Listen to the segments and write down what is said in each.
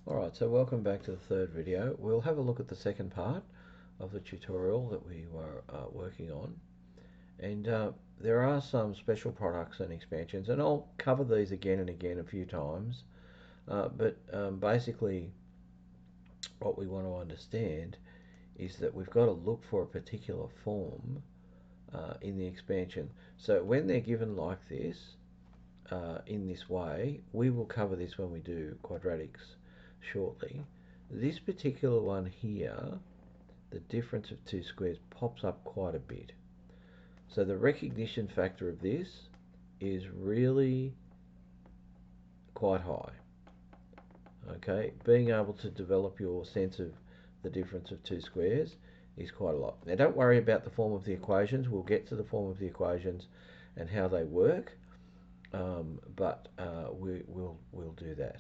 Alright, so welcome back to the third video. We'll have a look at the second part of the tutorial that we were working on. And there are some special products and expansions, and I'll cover these again and again a few times. But basically, what we want to understand is that we've got to look for a particular form in the expansion. So when they're given like this, in this way, we will cover this when we do quadratics shortly. This particular one here, the difference of two squares, pops up quite a bit. So the recognition factor of this is really quite high. Okay, being able to develop your sense of the difference of two squares is quite a lot. Now don't worry about the form of the equations. We'll get to the form of the equations and how they work, but we'll do that.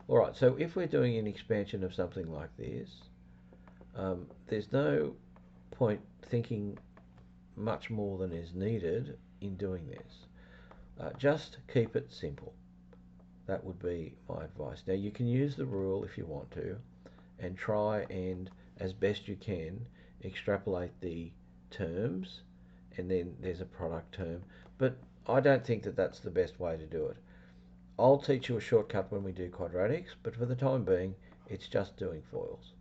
Alright, so if we're doing an expansion of something like this, there's no point thinking much more than is needed in doing this. Just keep it simple. That would be my advice. Now you can use the rule if you want to and try and, as best you can, extrapolate the terms, and then there's a product term, but I don't think that that's the best way to do it. I'll teach you a shortcut when we do quadratics, but for the time being, it's just doing FOILs.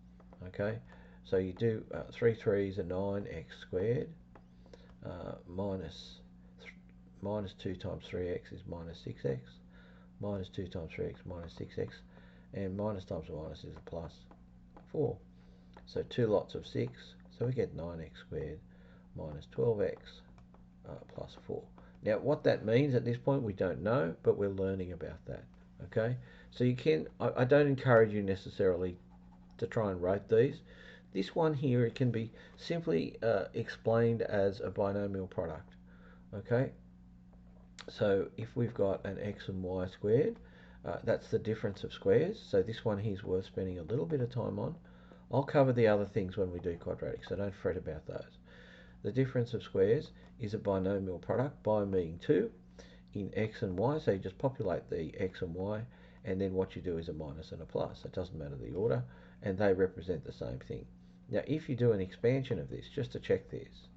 Okay, so you do 3 3s are 9x squared, minus 2 times 3x is minus 6x, minus 2 times 3x minus 6x, and minus times minus is a plus 4. So two lots of 6, so we get 9x squared minus 12x plus 4. Now what that means at this point we don't know, but we're learning about that. Okay, so you can, I don't encourage you necessarily to try and write these. This one here, it can be simply explained as a binomial product. Okay, so if we've got an x and y squared, that's the difference of squares. So this one here is worth spending a little bit of time on. I'll cover the other things when we do quadratics, so don't fret about those. The difference of squares is a binomial product, bi meaning 2, in x and y, so you just populate the x and y, and then what you do is a minus and a plus. It doesn't matter the order, and they represent the same thing. Now if you do an expansion of this, just to check this,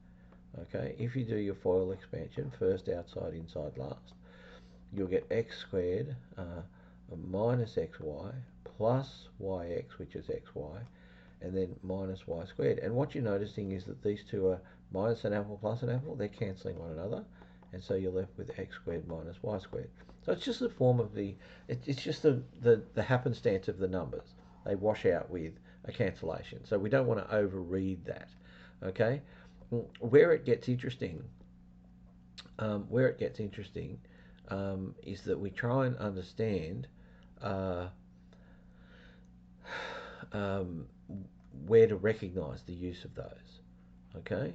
okay, if you do your FOIL expansion, first outside, inside, last, you'll get x squared minus xy plus yx, which is xy, and then minus y squared. And what you're noticing is that these two are minus an apple plus an apple, they're cancelling one another, and so you're left with x squared minus y squared. So it's just the form of it's just the happenstance of the numbers. They wash out with a cancellation. So we don't want to overread that. Okay? Where it gets interesting, is that we try and understand where to recognize the use of those. Okay,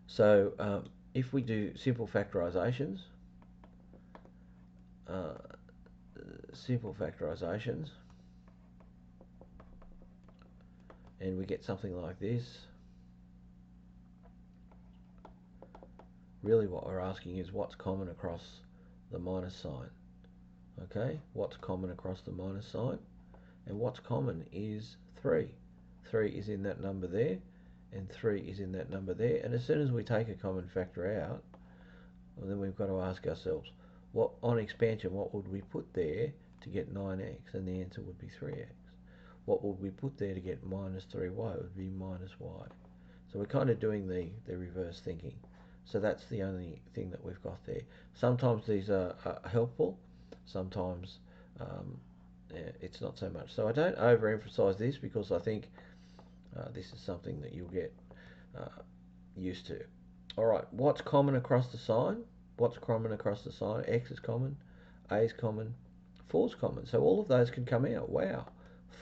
so if we do simple factorizations, and we get something like this, really what we're asking is what's common across the minus sign. Okay, what's common across the minus sign? And what's common is 3. 3 is in that number there, and 3 is in that number there. And as soon as we take a common factor out, well, then we've got to ask ourselves, what on expansion, what would we put there to get 9x? And the answer would be 3x. What would we put there to get minus 3y? It would be minus y. So we're kind of doing the reverse thinking. So that's the only thing that we've got there. Sometimes these are helpful, sometimes it's not so much. So I don't overemphasize this because I think this is something that you'll get used to. Alright, what's common across the sign? What's common across the sign? X is common, A is common, 4 is common. So all of those can come out. Wow.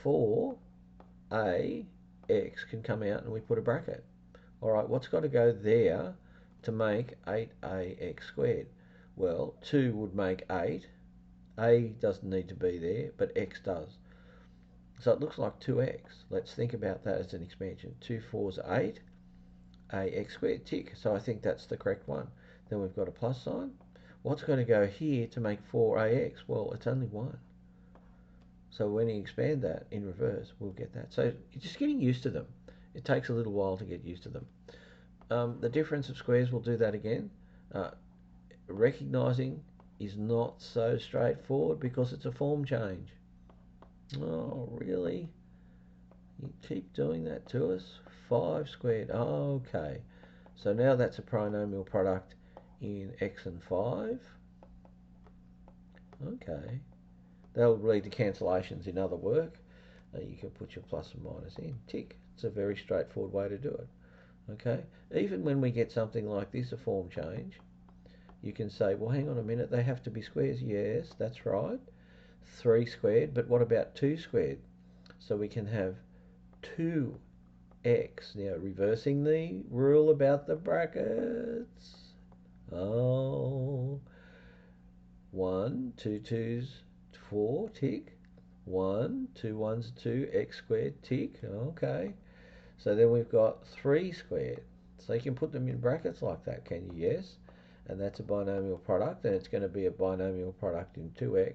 4A, X can come out and we put a bracket. Alright, what's got to go there to make 8ax squared? Well, 2 would make 8. A doesn't need to be there, but x does. So it looks like 2x. Let's think about that as an expansion. 2 4s are 8, ax squared, tick. So I think that's the correct one. Then we've got a plus sign. What's going to go here to make 4ax? Well, it's only 1. So when you expand that in reverse, we'll get that. So you're just getting used to them. It takes a little while to get used to them. The difference of squares, we'll do that again. Recognizing is not so straightforward because it's a form change. Oh, really? You keep doing that to us? 5 squared. Oh, okay. So now that's a binomial product in x and 5. Okay. That'll lead to cancellations in other work. You can put your plus and minus in. Tick. It's a very straightforward way to do it. Okay. Even when we get something like this, a form change, you can say, well, hang on a minute, they have to be squares. Yes, that's right. 3 squared, but what about 2 squared? So we can have 2x. Now, reversing the rule about the brackets. Oh, 1, 2 2's 4, tick. 1, 2 1's 2, x squared, tick. Okay. So then we've got 3 squared. So you can put them in brackets like that, can you? Yes. And that's a binomial product, and it's going to be a binomial product in 2x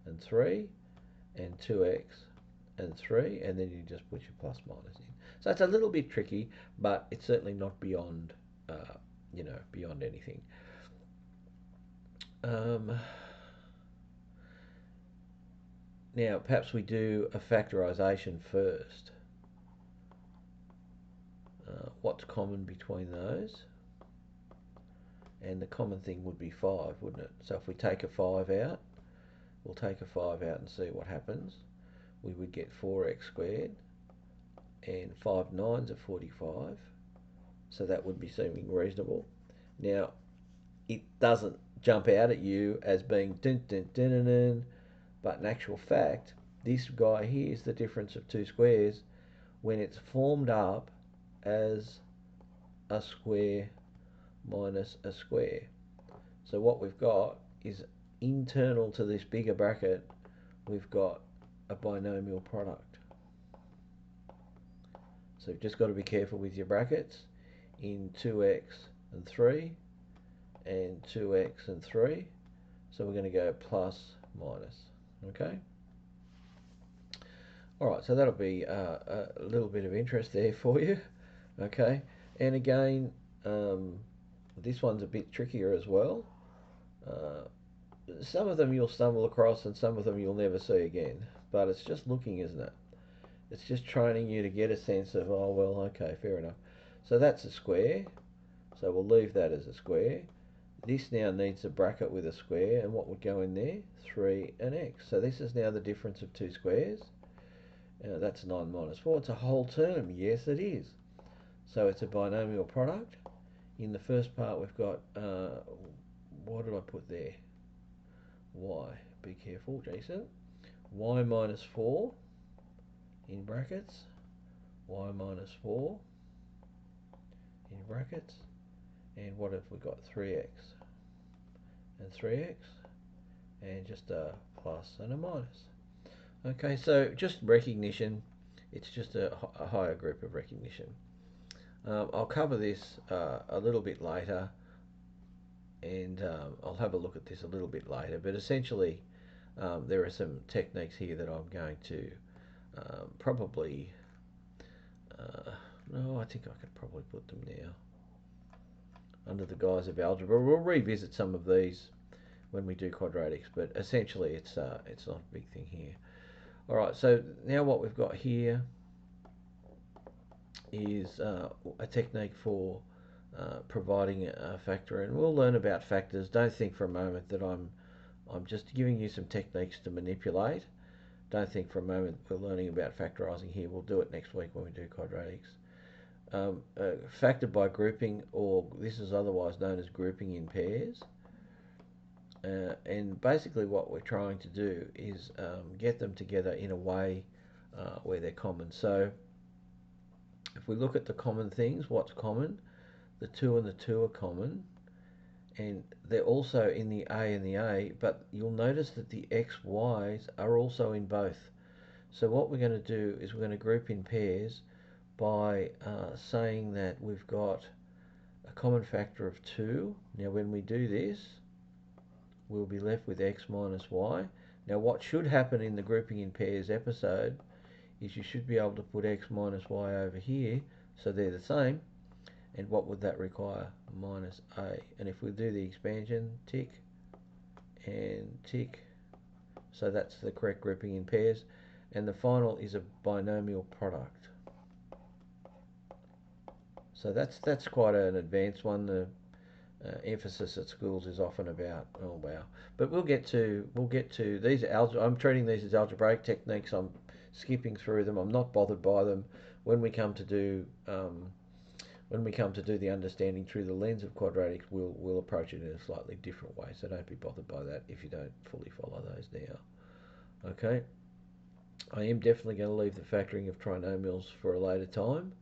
and 3 and 2x and 3, and then you just put your plus minus in. So it's a little bit tricky, but it's certainly not beyond, beyond anything. Now, perhaps we do a factorization first. What's common between those? And the common thing would be 5, wouldn't it? So if we take a 5 out, we'll take a 5 out and see what happens. We would get 4x squared, and 5 9's are 45. So that would be seeming reasonable. Now, it doesn't jump out at you as being dun dun dun dun dun, but in actual fact, this guy here is the difference of 2 squares when it's formed up as a square minus a square. So what we've got is internal to this bigger bracket, we've got a binomial product. So you've just got to be careful with your brackets in 2x and 3 and 2x and 3. So we're going to go plus minus. Okay. Alright, so that'll be a little bit of interest there for you. Okay. And again, this one's a bit trickier as well. Some of them you'll stumble across and some of them you'll never see again. But it's just looking, isn't it? It's just training you to get a sense of, oh, well, okay, fair enough. So that's a square. So we'll leave that as a square. This now needs a bracket with a square, and what would go in there? 3 and x. So this is now the difference of 2 squares. That's 9 minus 4. It's a whole term. Yes, it is. So it's a binomial product. In the first part, we've got, what did I put there? Y. Be careful, Jason. Y minus 4 in brackets. Y minus 4 in brackets. And what have we got? 3x and 3x, and just a plus and a minus. Okay, so just recognition. It's just a higher group of recognition. I'll cover this a little bit later, and I'll have a look at this a little bit later, but essentially there are some techniques here that I'm going to probably no, I think I could probably put them now under the guise of algebra. We'll revisit some of these when we do quadratics, but essentially it's not a big thing here. Alright, so now what we've got here is a technique for providing a factor, and we'll learn about factors. Don't think for a moment that I'm just giving you some techniques to manipulate. Don't think for a moment we're learning about factorising here. We'll do it next week when we do quadratics. Factor by grouping, or this is otherwise known as grouping in pairs. And basically what we're trying to do is get them together in a way where they're common. So if we look at the common things, what's common? The 2 and the 2 are common, and they're also in the A and the A, but you'll notice that the X, Y's are also in both. So what we're going to do is we're going to group in pairs by saying that we've got a common factor of 2. Now when we do this, we'll be left with x minus y. Now what should happen in the grouping in pairs episode is you should be able to put x minus y over here, so they're the same. And what would that require? Minus a. And if we do the expansion, tick and tick, so that's the correct grouping in pairs. And the final is a binomial product. So that's quite an advanced one. The emphasis at schools is often about, oh wow. But we'll get to these. I'm treating these as algebraic techniques. I'm skipping through them. I'm not bothered by them. When we come to do the understanding through the lens of quadratics, we'll approach it in a slightly different way. So don't be bothered by that if you don't fully follow those now. Okay. I am definitely going to leave the factoring of trinomials for a later time.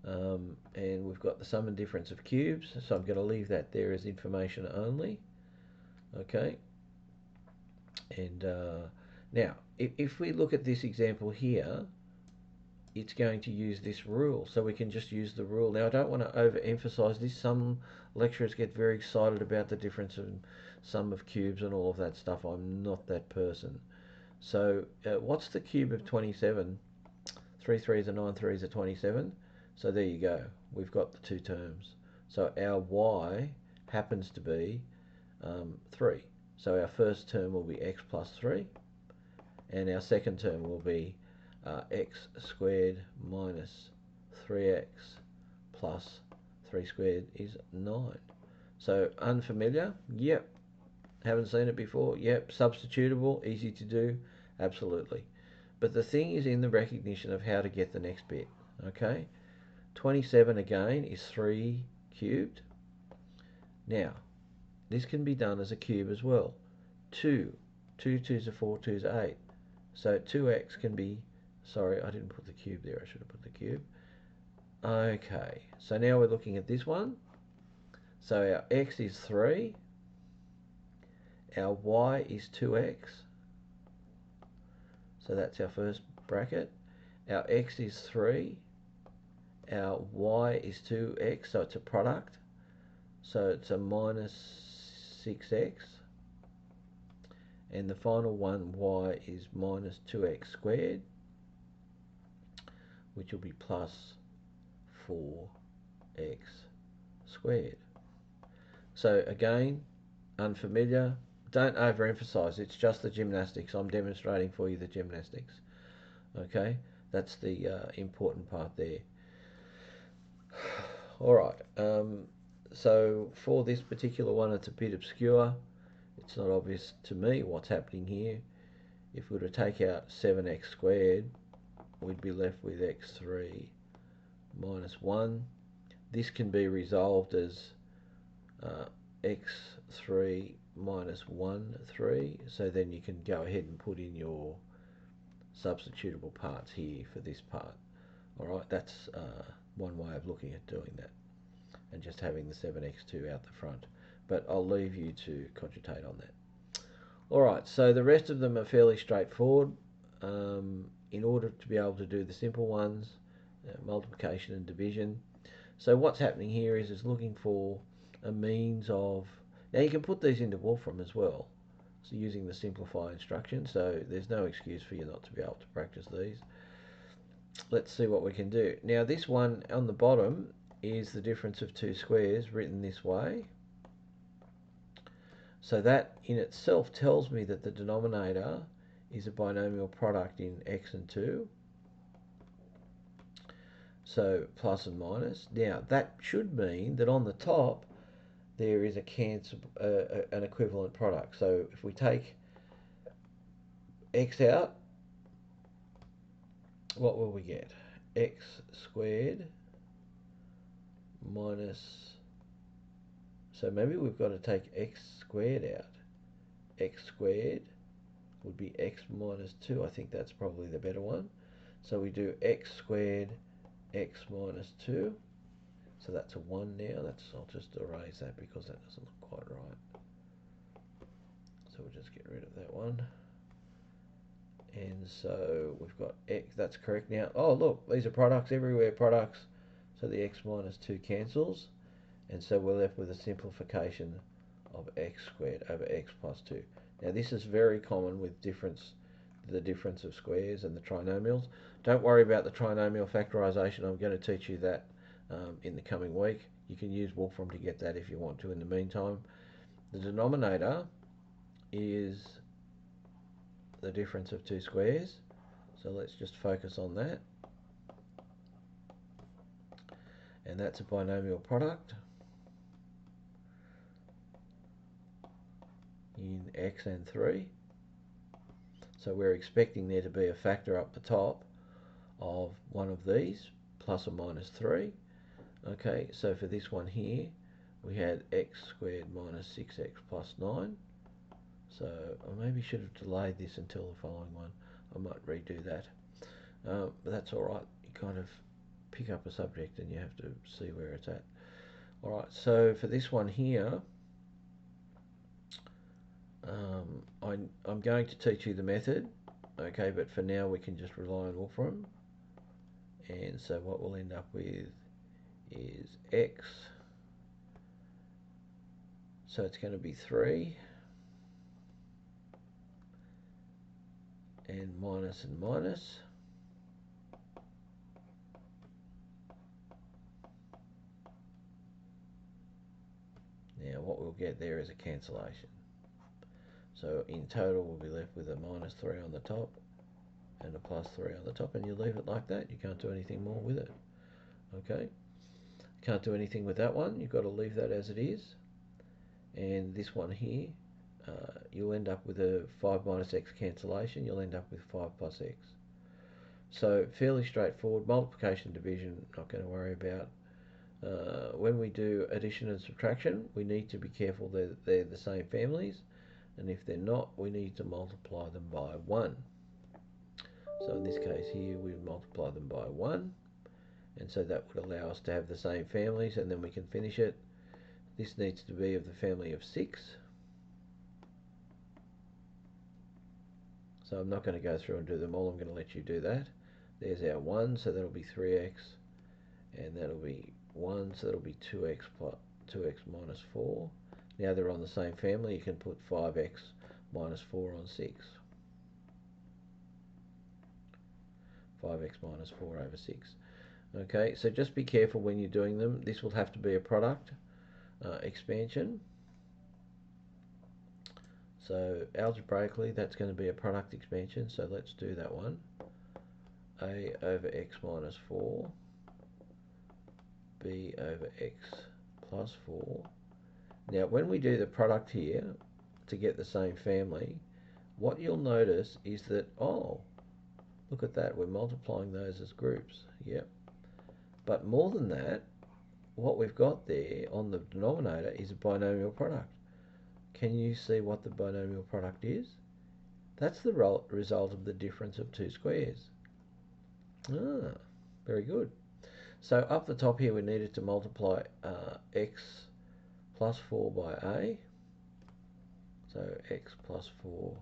And we've got the sum and difference of cubes, so I'm going to leave that there as information only. Okay. And now, if we look at this example here, it's going to use this rule, so we can just use the rule. Now I don't want to overemphasize this. Some lecturers get very excited about the difference in sum of cubes and all of that stuff. I'm not that person. So what's the cube of 27? 3 3s and 9 3s are 27. So there you go. We've got the two terms. So our y happens to be 3. So our first term will be x plus 3, and our second term will be x squared minus 3x plus 3 squared is 9. So unfamiliar? Yep. Haven't seen it before? Yep. Substitutable? Easy to do? Absolutely. But the thing is in the recognition of how to get the next bit. Okay? 27 again is 3 cubed. Now, this can be done as a cube as well. 2 2's are 4, 2's are 8. So 2x can be, sorry, I didn't put the cube there, I should have put the cube. Okay, so now we're looking at this one. So our x is 3, our y is 2x, so that's our first bracket. Our x is 3, our y is 2x, so it's a product, so it's a minus 6x, and the final one, y, is minus 2x squared, which will be plus 4x squared. So again, unfamiliar, don't overemphasize, it's just the gymnastics. I'm demonstrating for you the gymnastics. Okay, that's the important part there. Alright, so for this particular one, it's a bit obscure. It's not obvious to me what's happening here. If we were to take out 7x squared, we'd be left with x3 minus 1. This can be resolved as x3 minus 1, 3. So then you can go ahead and put in your substitutable parts here for this part. Alright, that's one way of looking at doing that, and just having the 7x2 out the front. But I'll leave you to cogitate on that. Alright, so the rest of them are fairly straightforward. In order to be able to do the simple ones, multiplication and division. So what's happening here is it's looking for a means of, now you can put these into Wolfram as well, so using the simplify instruction, so there's no excuse for you not to be able to practice these. Let's see what we can do. Now this one on the bottom is the difference of two squares written this way. So that in itself tells me that the denominator is a binomial product in x and 2. So plus and minus. Now that should mean that on the top there is an equivalent product. So if we take x out, what will we get? X squared minus, so maybe we've got to take x squared out. X squared would be x minus 2. I think that's probably the better one. So we do x squared x minus 2. So that's a 1 now. I'll just erase that because that doesn't look quite right. So we'll just get rid of that one. And so we've got x, that's correct now. Oh look, these are products everywhere, products. So the x minus 2 cancels. And so we're left with a simplification of x squared over x plus 2. Now this is very common with the difference of squares and the trinomials. Don't worry about the trinomial factorisation. I'm going to teach you that in the coming week. You can use Wolfram to get that if you want to in the meantime. The denominator is the difference of two squares. So let's just focus on that. And that's a binomial product in x and 3. So we're expecting there to be a factor up the top of one of these, plus or minus 3. Okay, so for this one here, we had x squared minus 6x plus 9. So I maybe should have delayed this until the following one. I might redo that. But that's alright. You kind of pick up a subject and you have to see where it's at. Alright, so for this one here, I'm going to teach you the method, okay, but for now we can just rely on Wolfram. And so what we'll end up with is x, so it's going to be 3, and minus and minus. Now what we'll get there is a cancellation. So in total we'll be left with a minus 3 on the top and a plus 3 on the top, and you leave it like that. You can't do anything more with it. Okay, can't do anything with that one. You've got to leave that as it is. And this one here, you'll end up with a 5 minus x cancellation. You'll end up with 5 plus x. So fairly straightforward. Multiplication, division, not going to worry about. When we do addition and subtraction, we need to be careful that they're the same families, and if they're not, we need to multiply them by 1. So in this case here, we multiply them by 1, and so that would allow us to have the same families, and then we can finish it. This needs to be of the family of 6. So I'm not going to go through and do them all. I'm going to let you do that. There's our 1, so that'll be 3x, and that'll be 1, so that'll be 2x plus 2x minus 4. Now they're on the same family, you can put 5x minus 4 on 6. 5x minus 4 over 6. Okay, so just be careful when you're doing them. This will have to be a product expansion. So algebraically that's going to be a product expansion, so let's do that one. A over x minus 4, b over x plus 4. Now when we do the product here to get the same family, what you'll notice is that, oh, look at that, we're multiplying those as groups. Yep. But more than that, what we've got there on the denominator is a binomial product. Can you see what the binomial product is? That's the result of the difference of two squares. Ah, very good. So up the top here we needed to multiply x plus 4 by a. So x plus 4,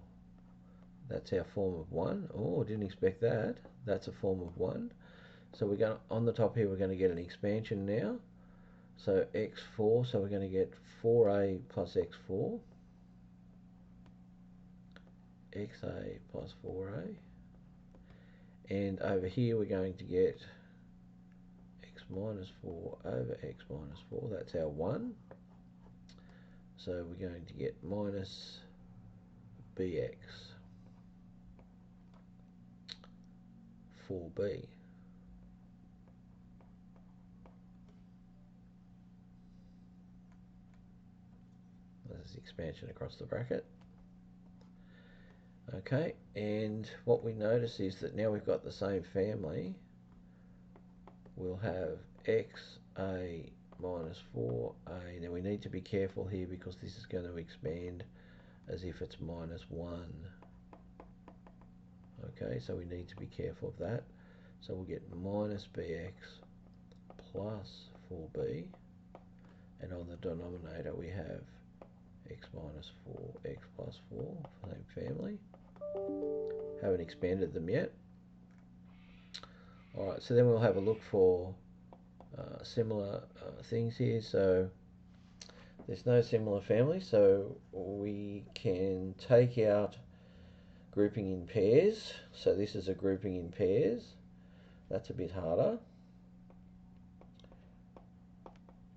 that's our form of 1. Oh, didn't expect that. That's a form of 1. So we're going to, on the top here, we're going to get an expansion now. So x4, so we're going to get 4a plus x4. xa plus 4a. And over here we're going to get x minus 4 over x minus 4. That's our 1. So we're going to get minus bx 4b. This is expansion across the bracket. Okay, and what we notice is that now we've got the same family. We'll have xa minus 4a. Now we need to be careful here because this is going to expand as if it's minus 1. Okay, so we need to be careful of that. So we'll get minus bx plus 4b, and on the denominator we have x minus 4, x plus 4, same family. Haven't expanded them yet. Alright, so then we'll have a look for similar things here. So There's no similar family, so we can take out grouping in pairs. So this is a grouping in pairs. That's a bit harder.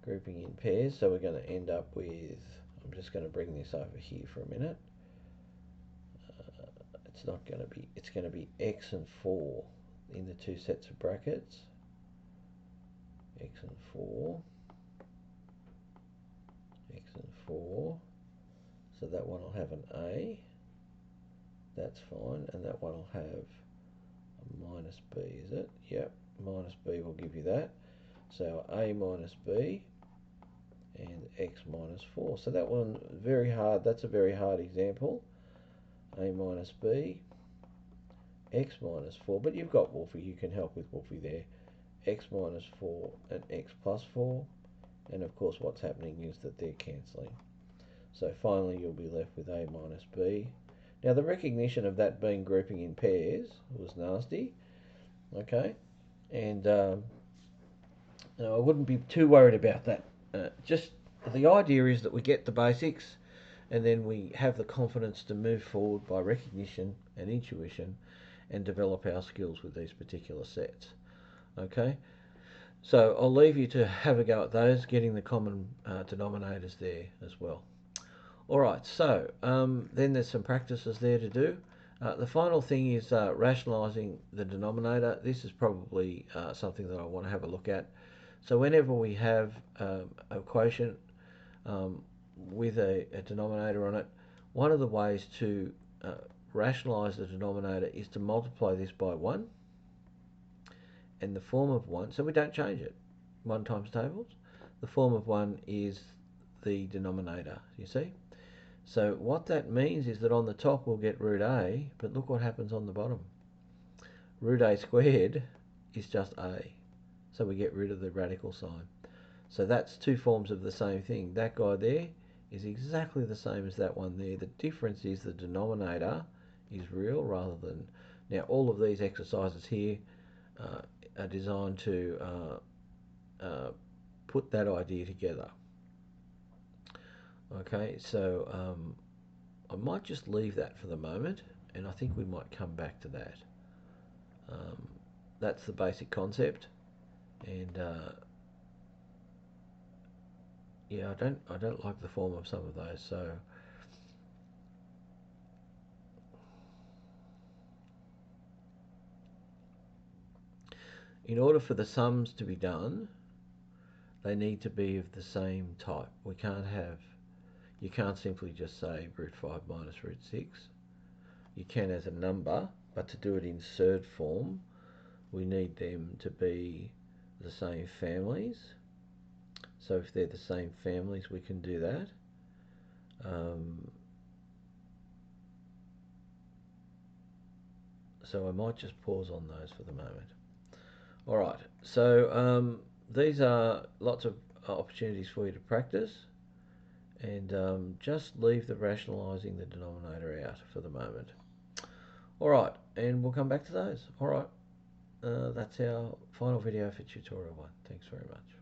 Grouping in pairs, so we're going to end up with, I'm just going to bring this over here for a minute. It's not going to be, it's going to be x and 4 in the two sets of brackets. X and 4. X and 4. So that one will have an A. That's fine. And that one will have a minus B, is it? Yep. Minus B will give you that. So A minus B and X minus 4. So that one, very hard. That's a very hard example. A minus B, X minus 4. But you've got Wolfie. You can help with Wolfie there. X minus 4 and X plus 4. And of course what's happening is that they're cancelling. So finally you'll be left with A minus B. Now the recognition of that being grouping in pairs was nasty. Okay. And I wouldn't be too worried about that. Just the idea is that we get the basics and then we have the confidence to move forward by recognition and intuition and develop our skills with these particular sets. Okay, so I'll leave you to have a go at those, getting the common denominators there as well. Alright, so then there's some practices there to do. The final thing is rationalising the denominator. This is probably something that I want to have a look at. So whenever we have a quotient with a denominator on it, one of the ways to rationalise the denominator is to multiply this by 1 and the form of 1, so we don't change it. 1 times tables, the form of 1 is the denominator, you see. So what that means is that on the top we'll get root A, but look what happens on the bottom. Root A squared is just A, so we get rid of the radical sign. So that's two forms of the same thing. That guy there is exactly the same as that one there. The difference is the denominator is real rather than... Now all of these exercises here are designed to put that idea together. Okay, so I might just leave that for the moment, and I think we might come back to that. That's the basic concept, and yeah, I don't like the form of some of those. So in order for the sums to be done, they need to be of the same type. You can't simply just say root 5 minus root 6. You can as a number, but to do it in surd form, we need them to be the same families. So if they're the same families, we can do that. So I might just pause on those for the moment. Alright, so these are lots of opportunities for you to practice, and just leave the rationalising the denominator out for the moment. Alright, and we'll come back to those. Alright, that's our final video for tutorial 1. Thanks very much.